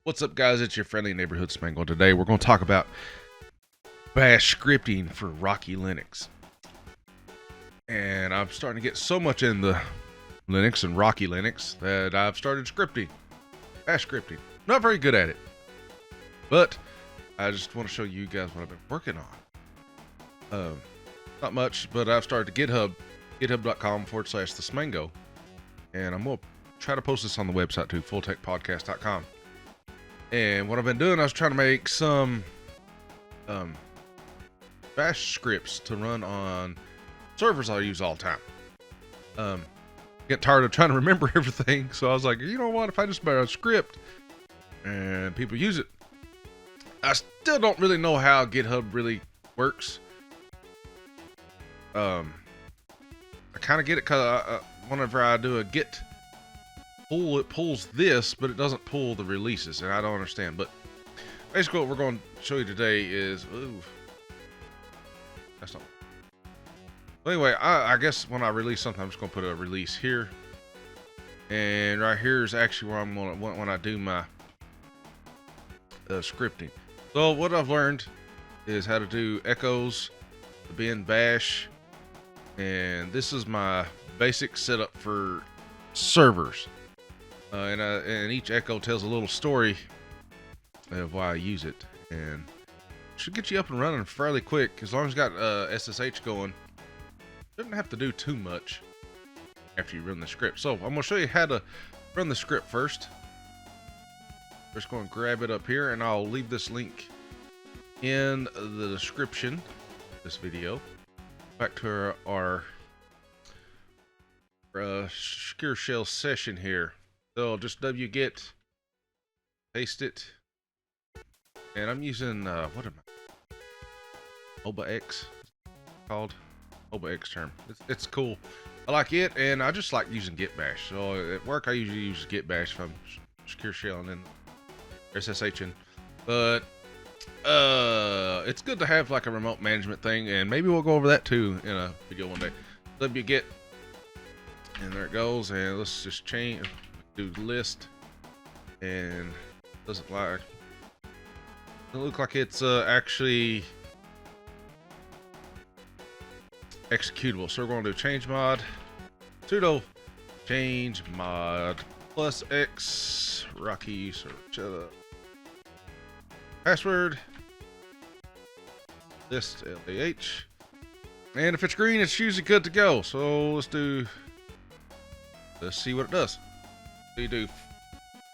What's up, guys? It's your friendly neighborhood Smango. Today we're going to talk about bash scripting for Rocky Linux. And I'm starting to get so much into Linux and Rocky Linux that I've started scripting. Bash scripting. Not very good at it, but I just want to show you guys what I've been working on. Not much, but I've started GitHub, github.com/the Smango. And I'm going to try to post this on the website too, fulltechpodcast.com. And what I've been doing, I was trying to make some bash scripts to run on servers I use all the time. Get tired of trying to remember everything, so I was like, you know what, if I just make a script and people use it. I still don't really know how GitHub really works. I kind of get it because whenever I do a git pull, it pulls this, but it doesn't pull the releases, and I don't understand. But basically what we're going to show you today is, that's not. But anyway, I guess when I release something, I'm just going to put a release here, and right here is actually where I'm going to, when I do my scripting. So what I've learned is how to do echoes, the bin bash, and this is my basic setup for servers. And each echo tells a little story of why I use it, and should get you up and running fairly quick as long as you got SSH going. Shouldn't have to do too much after you run the script. So I'm going to show you how to run the script first. Just going to grab it up here, and I'll leave this link in the description of this video. Back to our secure shell session here. So just wget, paste it, and I'm using what am I? ObaX called ObaX term. It's cool. I like it, and I just like using git bash. So at work I usually use git bash if I'm secure shelling and SSHing. But it's good to have like a remote management thing, and maybe we'll go over that too in a video one day. Wget, and there it goes. And let's just change. Do list, and doesn't look like it's actually executable. So we're going to do chmod sudo chmod +x rocky search password list LAH, and if it's green, it's usually good to go. So let's see what it does. You do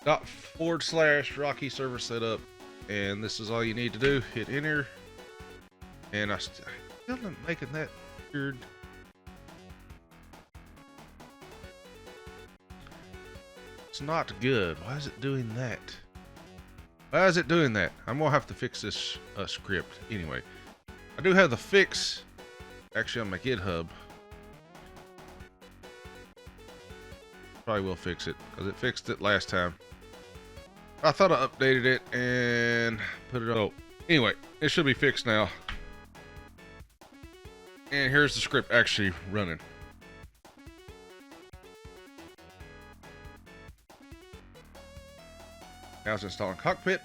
// Rocky server setup, and this is all you need to do. Hit enter, and I still am making that weird. It's not good. Why is it doing that? Why is it doing that? I'm gonna have to fix this script anyway. I do have the fix actually on my GitHub. Probably will fix it because it fixed it last time. I thought I updated it and put it up. Anyway, it should be fixed now. And here's the script actually running. Now it's installing Cockpit.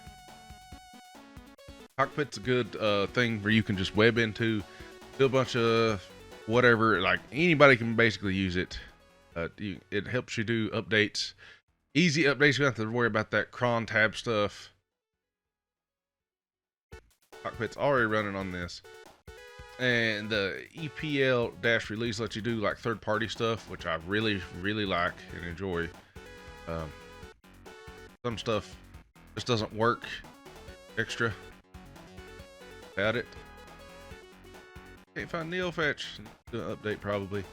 Cockpit's a good thing where you can just web into, do a bunch of whatever. Like anybody can basically use it. It helps you do updates, easy updates. You don't have to worry about that cron tab stuff. Cockpit's already running on this, and the EPL-release lets you do like third-party stuff, which I really like and enjoy. Some stuff just doesn't work extra about it. Can't find neofetch. Do an update probably.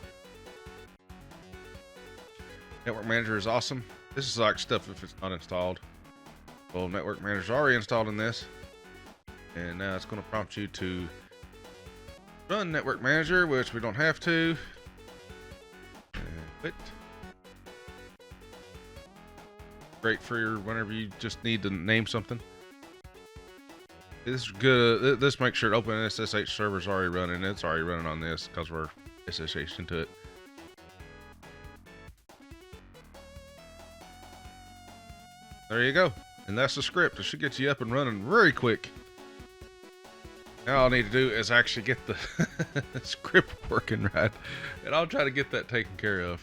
Network Manager is awesome. This is like stuff if it's not installed. Well, Network Manager is already installed in this, and now it's going to prompt you to run Network Manager, which we don't have to. And quit. Great for your whenever you just need to name something. This is good. This makes sure Open SSH server is already running. It's already running on this because we're SSH into it. There you go. And that's the script. It should get you up and running very quick. Now all I need to do is actually get the script working right. And I'll try to get that taken care of.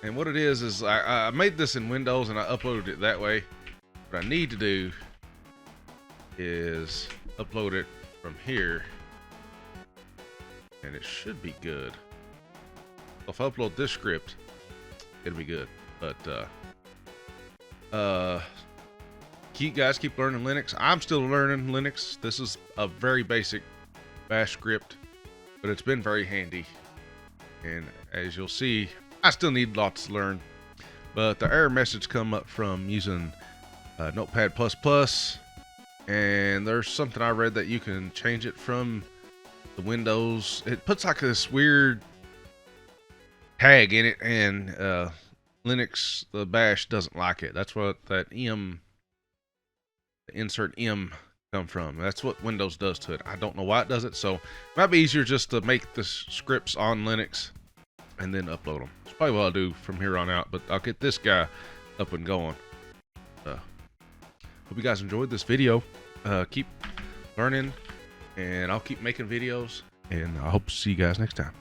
And what it is I made this in Windows and I uploaded it that way. What I need to do is upload it from here. And it should be good. If I upload this script, it'll be good. But you guys keep learning Linux. I'm still learning Linux. This is a very basic bash script, but it's been very handy. And as you'll see, I still need lots to learn. But the error message come up from using Notepad++, and there's something I read that you can change it from the Windows. It puts like this weird tag in it, and Linux, the bash, doesn't like it. That's what that M, the insert M, come from. That's what Windows does to it. I don't know why it does it, so it might be easier just to make the scripts on Linux and then upload them. That's probably what I'll do from here on out, but I'll get this guy up and going. Hope you guys enjoyed this video. Keep learning, and I'll keep making videos, and I hope to see you guys next time.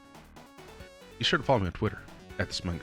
Be sure to follow me on Twitter @Smango.